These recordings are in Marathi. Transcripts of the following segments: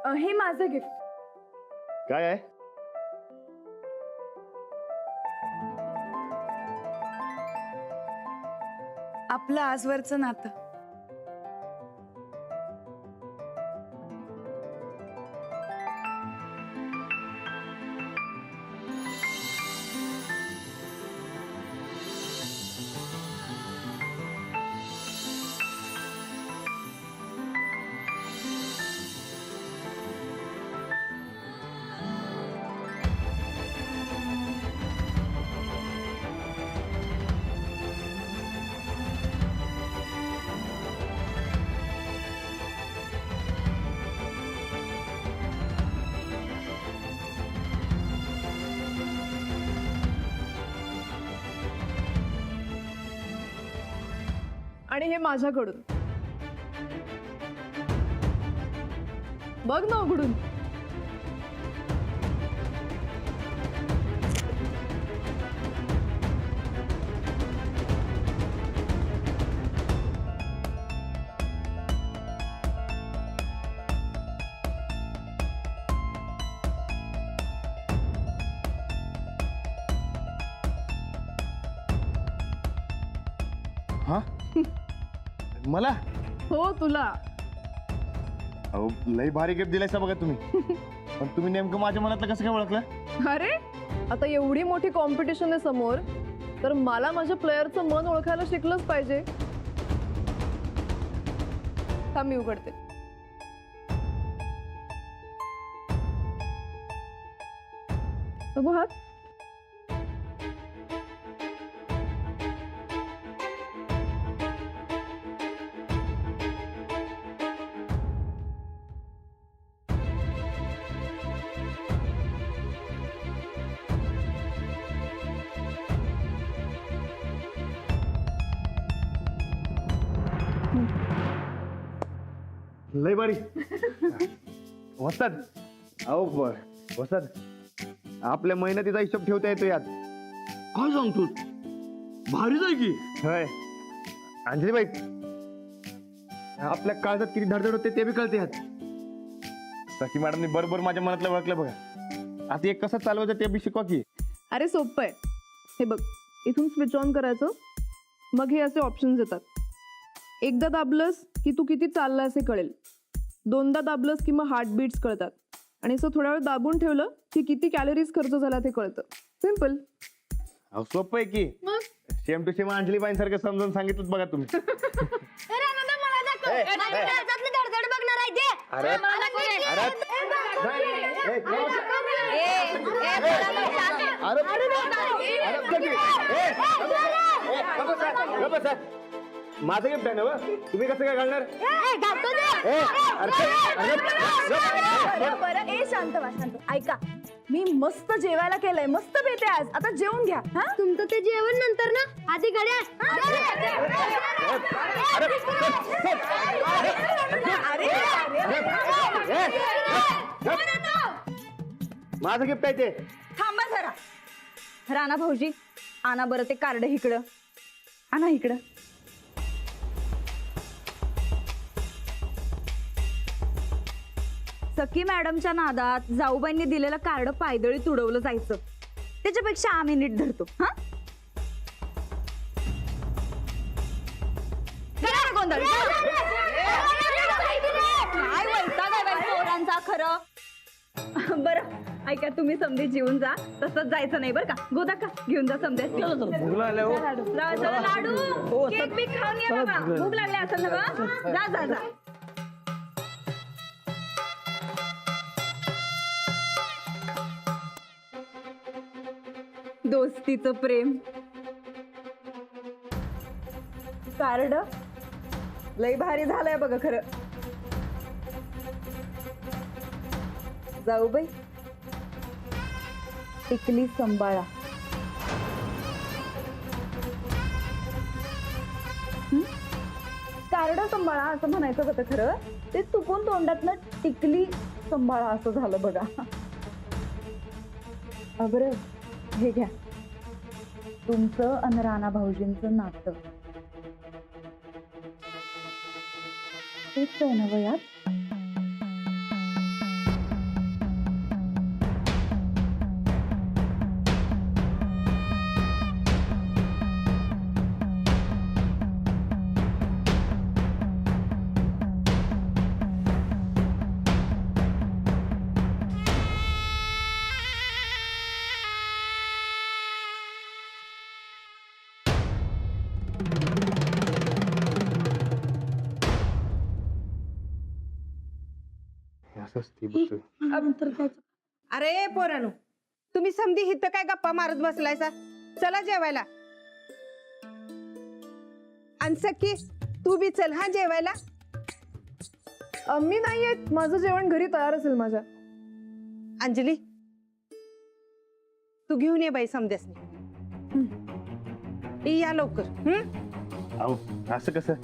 हे माझं गिफ्ट. काय आहे? आपलं आजवरचं नातं. आणि हे माझ्याकडून. बघ ना उघडून. हा मला? हो तुला. अहो लई भारी गिफ्ट दिलायसा बघा तुम्ही. पण तुम्ही नेमकं माझ्या मनातलं कसं काय ओळखलं? अरे आता एवढी मोठी कॉम्पिटिशन आहे समोर, तर मला माझ्या प्लेयरचं मन ओळखायला शिकलंच पाहिजे. थांब मी उघडते. बघू हात. लई भारी. वस्ताद, अहो वस्ताद, आपल्या मेहनतीचा हिशोब ठेवता येतो यात. काय सांगतो? भारी जाय की. होय अंजलीबाई, आपल्या काळजात किती धडधड होते ते बी कळते यात. सखी मॅडमनी बरोबर माझ्या मनातलं ओळखलं बघा. आता एक कसं चालवायचं ते बी शिकवा की. अरे सोपं आहे. हे बघ, इथून स्विच ऑन करायचं, मग हे असे ऑप्शन्स येतात. एकदा दाबलंस की तू किती चालला असे कळेल. दोनदा दाबलंस की मग हार्टबीट्स कळतात. आणि असं थोडा वेळ दाबून ठेवलं की किती कॅलरीज खर्च झाला ते कळतं. सिम्पल. अहो सोपं आहे की. सेम टू सेम अंजलीबाई सारखं समजून सांगितलं बघा तुम्ही. माझं गिफ्ट आहे ना व? तुम्ही कसं काय घालणार? बरं ए शांत व्हा, शांत. ऐका, मी मस्त जेवायला केलंय, मस्त बेते आज. आता जेवून घ्या. हा तुमचं ते जेवण नंतर ना, आधी गड्या. माझं गिफ्ट आहे ते. थांबा जरा. राणा भाऊजी, आणा बरं ते कार्ड इकडं. आणा इकडं. सखी मॅडमच्या नादात जाऊबाईंनी दिलेलं कार्ड पायदळी तुडवलं जायचं, त्याच्यापेक्षा आम्ही नीट धरतो. हा गोंधळ काय वैताग आहे बाई पोरांचा खरं. बरं ऐका, तुम्ही समधी जेवून जा, तसंच जायचं नाही बरं का. गोदा का घेऊन जा समध्या. लाडू केक बी खाऊन या बाबा, भूक लागली असेल ना बा. जा जा जा. दोस्तीचं प्रेम. कार्ड लय भारी झालंय बघा खरं. जाऊ बाई, टिकली सांभाळा. कार्ड सांभाळा असं म्हणायचं होतं खरं, ते चुकून तोंडातनं टिकली सांभाळा असं झालं बघा. बरं हे घ्या, तुमचं अन राणा भाऊजींचं नातं. तेच आहे ना वयात. कसं असते बघतोय. अरे पोरानो, तुम्ही समधी हिथं काय गप्पा मारत बसलायसा? चला जेवायला. आणि सखी, तू बी चल हा जेवायला. मी नाही येत, माझं जेवण घरी तयार असेल माझ्या. अंजली, तू घेऊन ये बाई समध्यासनी. या लवकर. अहो असं कसं,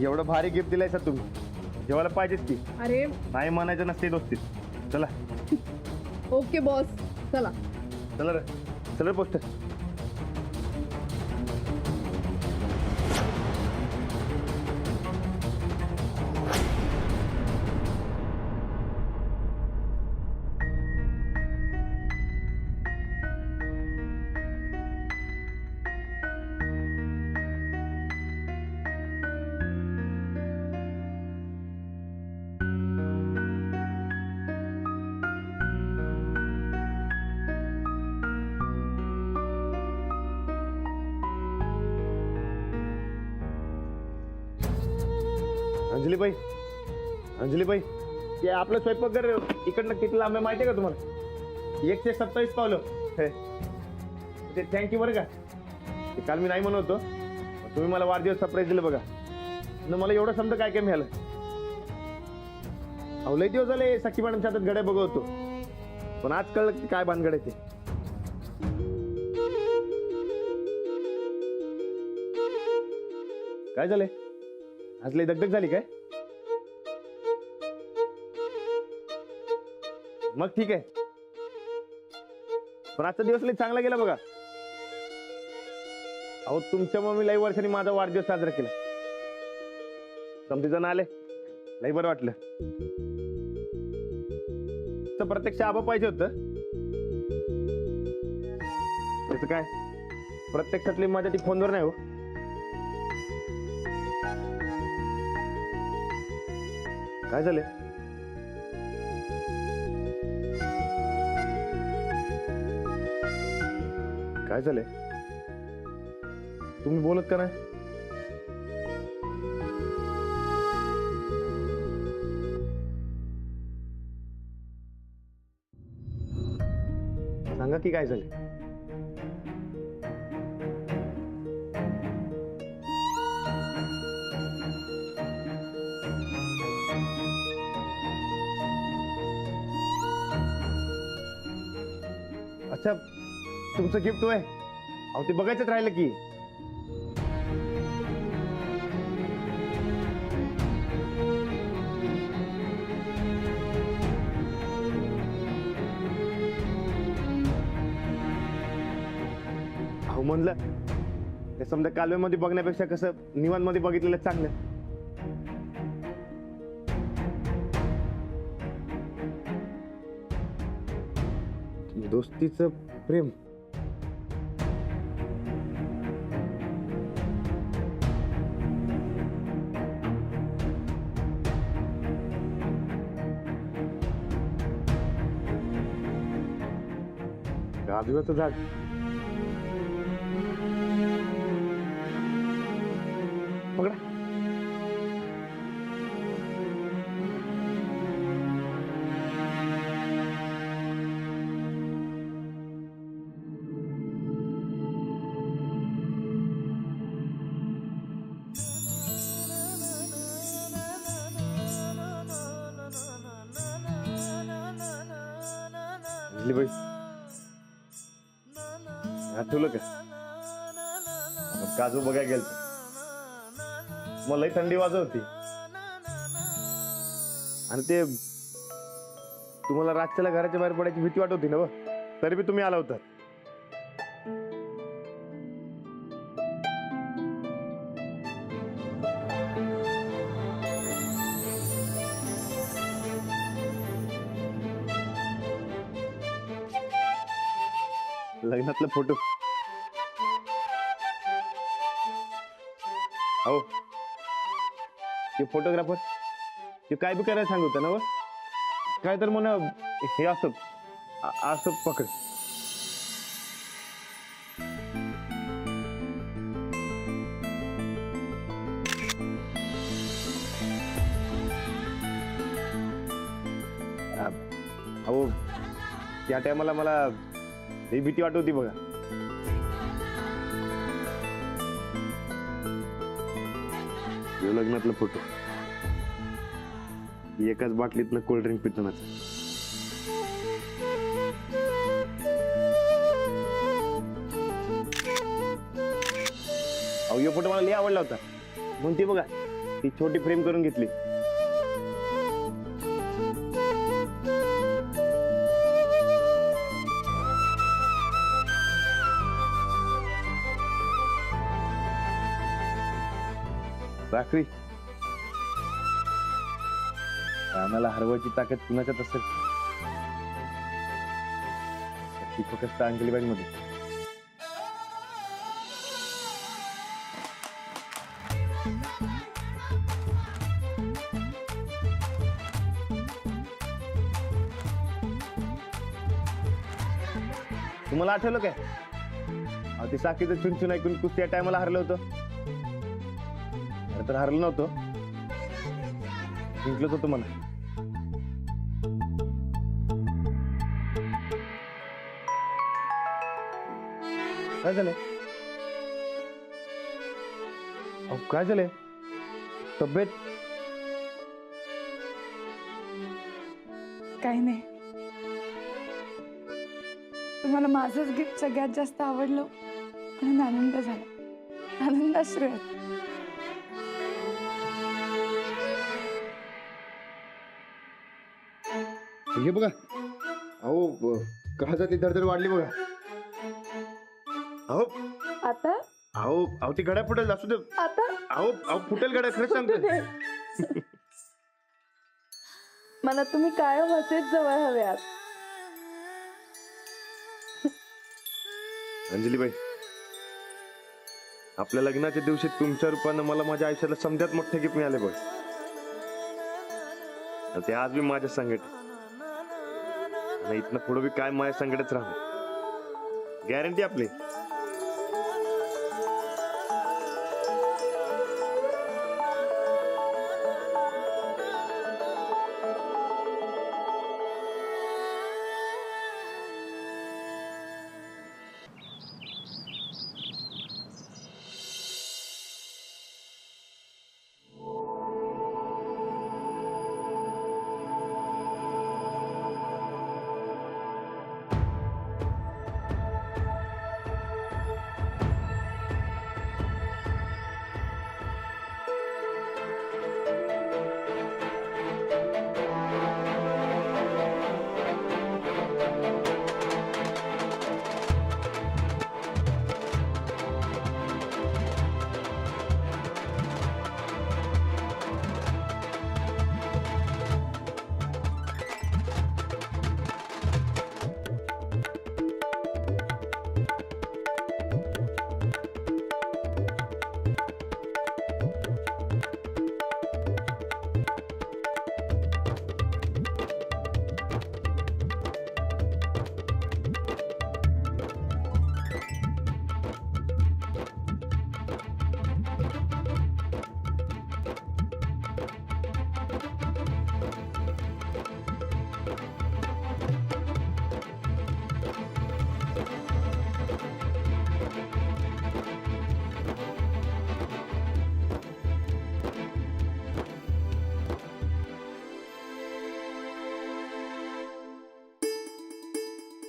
एवढं भारी गिफ्ट दिलाय सर तुम्ही, जेवायला पाहिजेच की. अरे नाही म्हणायचं नसते दोस्तीत. चला ओके बॉस, चला. चला रे, चला पोस्टर. अंजलीबाई, अंजलीबाई, ते आपलं स्वयंपाकघर इकडनं किती लांब आहे माहिती आहे का तुम्हाला? 127 पावलं. हे, ते थँक्यू बरं का. ते काल मी नाही म्हणत होतो, तुम्ही मला वाढदिवस सरप्राईज दिलं बघा. न मला एवढं समजा काय काय मिळालं. अहो लई दिवस झाले सखी मॅडमच्या हातात घड्या बघत होतो, पण आज कळलं की काय भानगड आहे ते. काय झालंय? आज लई दगदग झाली काय? मग ठीक आहे, पण आजचा दिवस लई चांगला गेला बघा. अहो तुमच्या मम्मी लई वर्षांनी माझा वाढदिवस साजरा केला. समधी जण आले, लई बरं वाटलं. तर प्रत्यक्ष आबा पाहिजे होतं. त्याचं काय, प्रत्यक्षातली माझ्या ती फोनवर नाही हो. काय झाले? काय झाले? तुम्ही बोलत का नाही? सांगा की काय झाले? अच्छा, तुमचं गिफ्ट होय? अहो ते बघायचंच राहिलं की. अहो म्हणलं, ते समजा कालव्यामध्ये बघण्यापेक्षा कसं निवांमध्ये बघितलेलं चांगलं. दोस्तीचं प्रेम. काजूचं झाड. पकडा. बाई आठवलं का? काजू बघायला गेलतो, मलाही थंडी वाजत होती. आणि ते तुम्हाला रातच्याला घराच्या बाहेर पडायची भीती वाटत होती ना, तरी बी तुम्ही आला होता. लग्नातला फोटो. हो ते फोटोग्राफर ते काय बी करायला सांगत होता ना, काय तर म्हणा हे असं असं पकड. अहो त्या टायमाला मला लई भीती वाटत होती बघा. ह्यो लग्नातला फोटो, एकाच बाटलीतनं कोल्ड ड्रिंक पितानाच. अहो ह्यो फोटो मला लई आवडला होता म्हणून ती बघा ती छोटी फ्रेम करून घेतली. राखरी रानाला हरवायची ताकद कुणाच्यात असेल ती फक्त अंजलीबाईंमध्ये. तुम्हाला आठवलं काय अहो ते साखीचं चुनचुन ऐकून कुस्ती या टायमाला हरलं होतं. तर हरलं नव्हतं, जिंकलंच होतं मला. काय झालंय अहो काय झालंय तब्येत? काही नाही. तुम्हाला माझंच गिफ्ट सगळ्यात जास्त आवडलं म्हणून आनंद झाला. आनंदाश्रू आहेत. हे बघा अहो काळजातली धडधड वाढली बघा. अहो आता अहो अहो ती घड्या फुटेल असू दे. आता अहो अहो फुटेल घड्या खरंच सांगतो. मला तुम्ही कायम असेच जवळ हव्यात. अंजलीबाई आपल्या लग्नाच्या दिवशी तुमच्या रूपानं मला माझ्या आयुष्याला समजात मोठे गिफ्ट मिळाले बघ. ते आज मी माझ्या संकट इथनं पुढे बी काय माझ्या संकटच राहणार गॅरंटी आपली.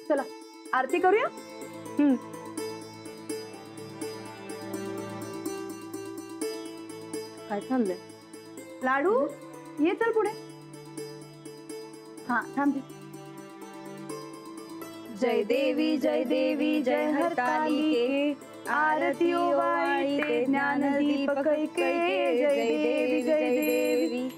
चला आरती करूया. काय चाललंय लाडू ये तर पुढे. हा थांब. जय देवी जय हरतालिके आरती ओवाळते ज्ञानदीपक ऐके. जय देवी.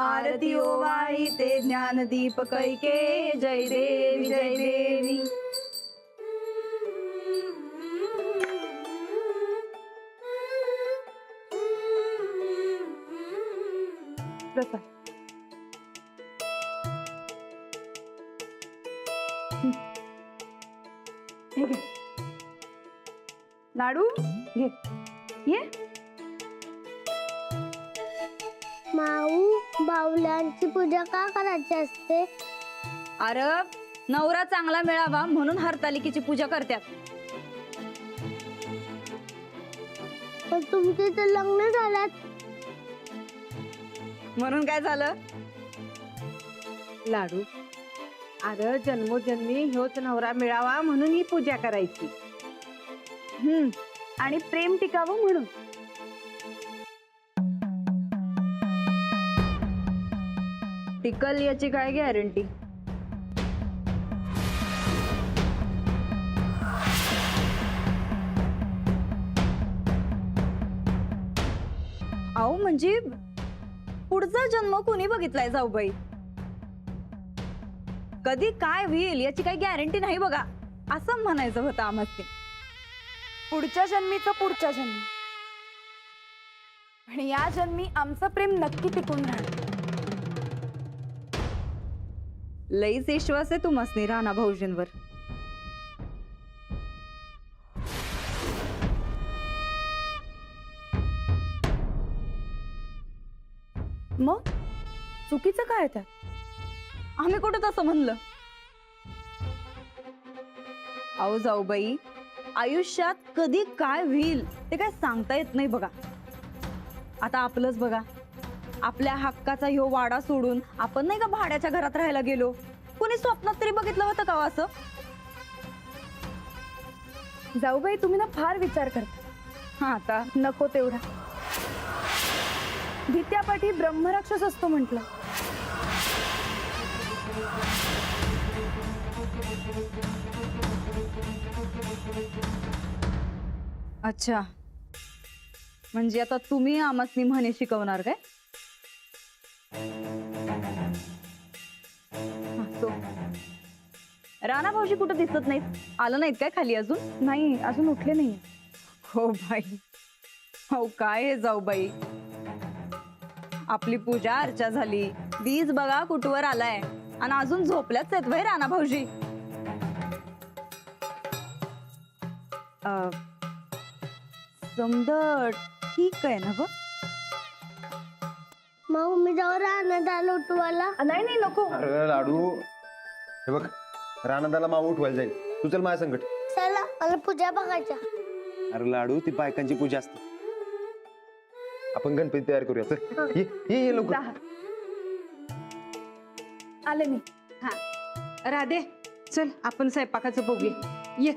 आरती ओवाळी ते ज्ञानदीप कैके जय देवी जय देवी. प्रसाद हे घे. लाडू घे ये. माऊ बाहुल्यांची पूजा का करायची असते? अरे नवरा चांगला मिळावा म्हणून हरतालिकेची पूजा करतात. पण तुमचे तर लग्न झाल्यात. म्हणून काय झालं? लाडू अरे जन्मोजन्मी ह्योच नवरा मिळावा म्हणून ही पूजा करायची. आणि प्रेम टिकावं म्हणून. टिकल याची काय गॅरंटी? अहो म्हणजे पुढचा जन्म कोणी बघितलाय जाऊबाई? कधी काय होईल याची काही गॅरंटी नाही बघा, असं म्हणायचं होतं आम्हाला. पुढच्या जन्मीचं पुढच्या जन्मी, आणि या जन्मी आमचं प्रेम नक्की टिकून राहणार. लईच विश्वास आहे तुम्हासनी राणा भाऊजींवर. मग चुकीचं काय त्यात? आम्ही कुठं तसं म्हणलं? अहो जाऊबाई, आयुष्यात कधी काय होईल ते काय सांगता येत नाही बघा. आता आपलंच बघा, आपल्या हक्काचा ह्यो वाडा सोडून आपण नाही का भाड्याच्या घरात राहायला गेलो. कोणी स्वप्नात तरी बघितलं होतं का हो असं? जाऊबाई तुम्ही ना फार विचार करता. हा आता नको तेवढा. भित्यापाठी ब्रह्मराक्षस असतो म्हटलं. अच्छा, म्हणजे आता तुम्ही आम्हासनी म्हणे शिकवणार काय? असो. राणा भाऊजी कुठं दिसत नाहीत? आलं नाहीत काय खाली अजून? नाही, अजून उठले नाही. हो बाई, हो काय हे जाऊ बाई. आपली पूजा अर्चा झाली, बीज बघा कुठवर आलाय, आणि अजून झोपल्याच आहेत वय राणा भाऊजी. समजा ठीक आहे ना ग? माऊ मी जाऊ राहण्यात आलो उठवायला. नाही नाही नको. अरे लाडू, हे बघ रानादाला माऊ उठवायला जाईल. तू चल माझ्या संकट. चला मला पूजा बघायच्या. अरे लाडू, ती बायकांची पूजा असते. आपण गणपती तयार करूया. चल ये ये ये लवकर. आले मी. राधे चल आपण स्वयंपाकाचं बघूया. ये